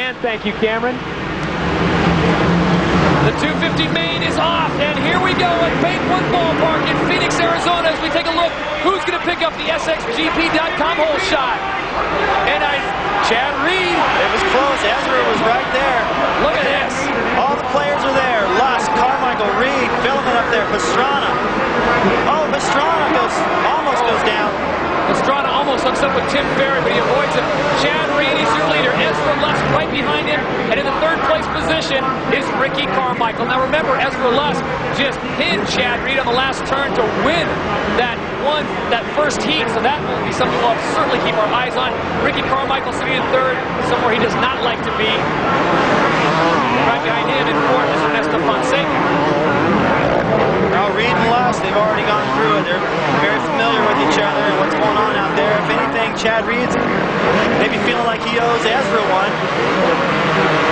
And thank you, Cameron. The 250 main is off, and here we go at Banquet Ballpark in Phoenix, Arizona, as we take a look who's going to pick up the SXGP.com hole shot. And Chad Reed. It was close. Ezra was right there. Look at this. All the players are there. Lusk, Carmichael, Reed, Filament up there, Pastrana. Oh, Pastrana almost goes down. Pastrana almost hooks up with Tim Ferry, but he avoids it. Chad Reed is your leader. Ezra Lusk right behind him. And in the third place position is Ricky Carmichael. Now remember, Ezra Lusk just pinned Chad Reed on the last turn to win that first heat. So that will be something we'll certainly keep our eyes on. Ricky Carmichael sitting in third, somewhere he does not like to be. Right behind him in fourth is Ernesto Fonseca. Now Reed and Lusk, they've already gone through it. They're very familiar with each other and what's going on out there. If anything, Chad Reed's maybe feeling like he owes Ezra one,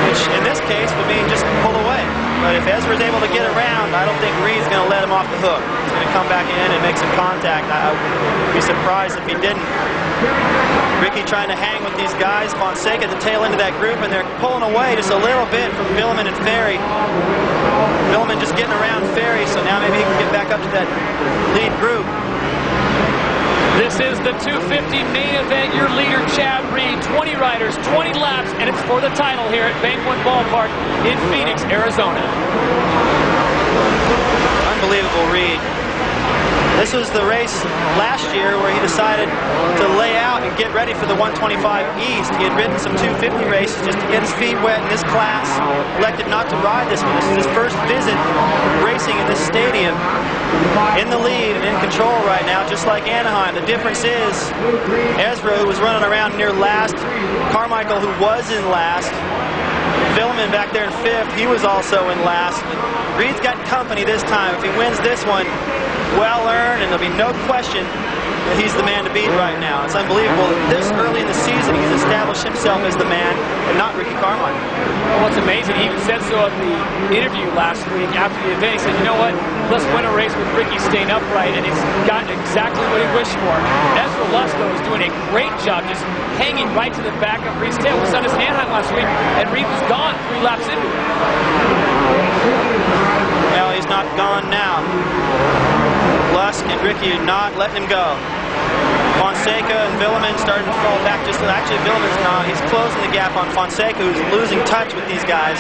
which in this case would mean just pull away. But if Ezra's able to get around, I don't think Reed's going to let him off the hook. He's going to come back in and make some contact. I would be surprised if he didn't. Ricky trying to hang with these guys. Fonseca at the tail end of that group, and they're pulling away just a little bit from Filament and Ferry. Filament just getting around Ferry, so now maybe he can get back up to that lead group. This is the 250 main event. Your leader, Chad Reed. 20 riders, 20 laps, and it's for the title here at Banquet Ballpark in Phoenix, Arizona. Unbelievable Reed. This was the race last year where he decided to lay out and get ready for the 125 East. He had ridden some 250 races just to get his feet wet in this class. Elected not to ride this one. This is his first visit racing in this stadium. In the lead and in control right now, just like Anaheim. The difference is Ezra, who was running around near last, Carmichael, who was in last, Filament back there in fifth, he was also in last. Reed's got company this time. If he wins this one, well earned, and there'll be no question that he's the man to beat right now. It's unbelievable that this early in the season he's established himself as the man and not Ricky Carmichael. Well, what's amazing, he even said so at the interview last week after the event. He said, you know what, let's win a race with Ricky staying upright, and he's gotten exactly what he wished for. Ezra Lusk, though, is doing a great job just hanging right to the back of Reed's tail. We saw this in Anaheim last week, and Reed was gone 3 laps into it. Well, he's not gone now. Lusk and Ricky are not letting him go. Fonseca and Filament starting to fall back just a little. Actually, Villaman's not. He's closing the gap on Fonseca, who's losing touch with these guys.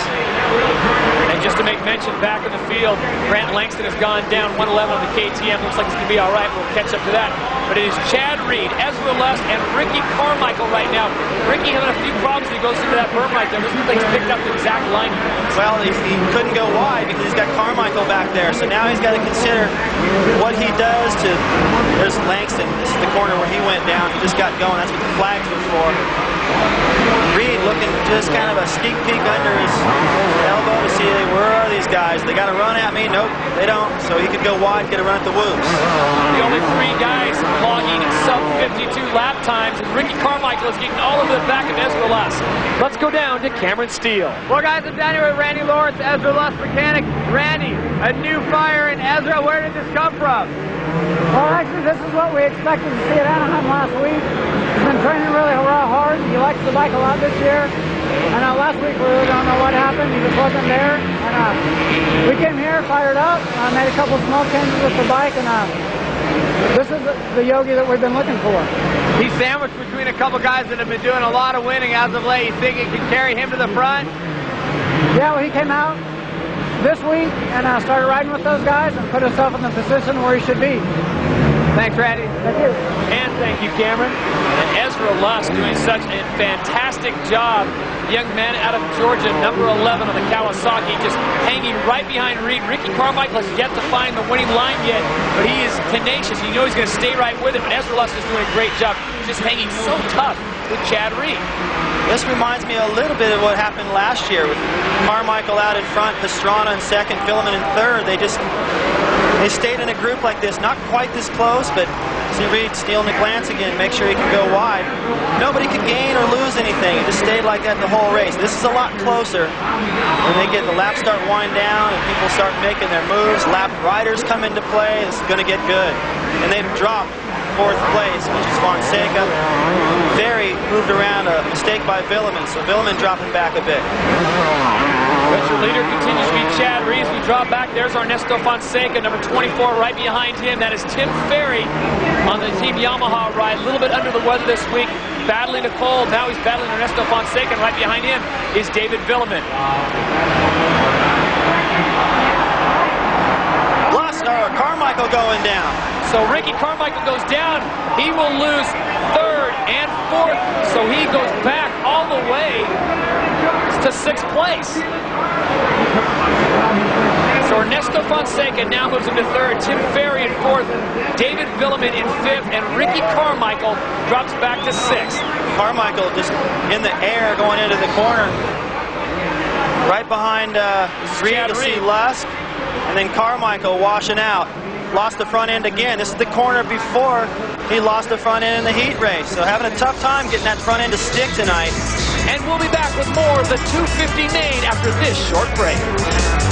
And just to make mention, back in the field, Grant Langston has gone down 111 on the KTM. Looks like it's going to be all right. We'll catch up to that. But it is Chad Reed, Ezra Lusk, and Ricky Carmichael right now. Ricky having a few problems as he goes into that berm right there. This looks like he's picked up the exact line. Well, he couldn't go wide because he's got Carmichael back there. So now he's got to consider what he does to... There's Langston. This is the corner where he went down. He just got going. That's what the flags were for. Reed looking just kind of a sneak peek under his elbow to see where are these guys. They got to run at me. Nope, they don't. So he could go wide, get a run at the whoops. The only 3 guys logging sub-52 lap times, and Ricky Carmichael is getting all of the back of Ezra Lusk. Let's go down to Cameron Steele. Well, guys, I'm down here with Randy Lawrence, Ezra Lusk mechanic. Randy, a new fire in Ezra. Where did this come from? Well, actually, this is what we expected to see at Anaheim last week. He's been training really hard. He likes the bike a lot this year. And last week, we really don't know what happened. He just wasn't there. And we came here, fired up, made a couple small changes with the bike, and this is the Yogi that we've been looking for. He's sandwiched between a couple guys that have been doing a lot of winning as of late. You think it can carry him to the front? Yeah, well, he came out this week and started riding with those guys and put himself in the position where he should be. Thanks, Randy. Thank you. And thank you, Cameron. And Ezra Lusk doing such a fantastic job. Young man out of Georgia, number 11 on the Kawasaki, just hanging right behind Reed. Ricky Carmichael has yet to find the winning line yet, but he is tenacious. You know he's going to stay right with it, but Ezra Lusk is doing a great job, just hanging so tough with Chad Reed. This reminds me a little bit of what happened last year with Carmichael out in front, Pastrana in second, Filament in third. They stayed in a group like this, not quite this close, but see Reed stealing a glance again, make sure he can go wide. Nobody could gain or lose anything. It just stayed like that the whole race. This is a lot closer. When they get the laps start wind down and people start making their moves, lap riders come into play, it's going to get good. And they've dropped 4th place, which is Fonseca. Very moved around, a mistake by Villeman, so Villeman dropping back a bit. But your leader continues to be Chad Reeves. We drop back. There's Ernesto Fonseca, number 24, right behind him. That is Tim Ferry on the Team Yamaha ride. A little bit under the weather this week, battling a cold. Now he's battling Ernesto Fonseca, and right behind him is David Villeman. Carmichael going down. So Ricky Carmichael goes down. He will lose third and fourth. So he goes back all the way to 6th place. So Ernesto Fonseca now moves into third. Tim Ferry in fourth. David Villeman in fifth. And Ricky Carmichael drops back to 6th. Carmichael just in the air going into the corner. Right behind Reed, to see Lusk. And then Carmichael washing out. Lost the front end again. This is the corner before he lost the front end in the heat race. So having a tough time getting that front end to stick tonight. And we'll be back with more of the 250 main after this short break.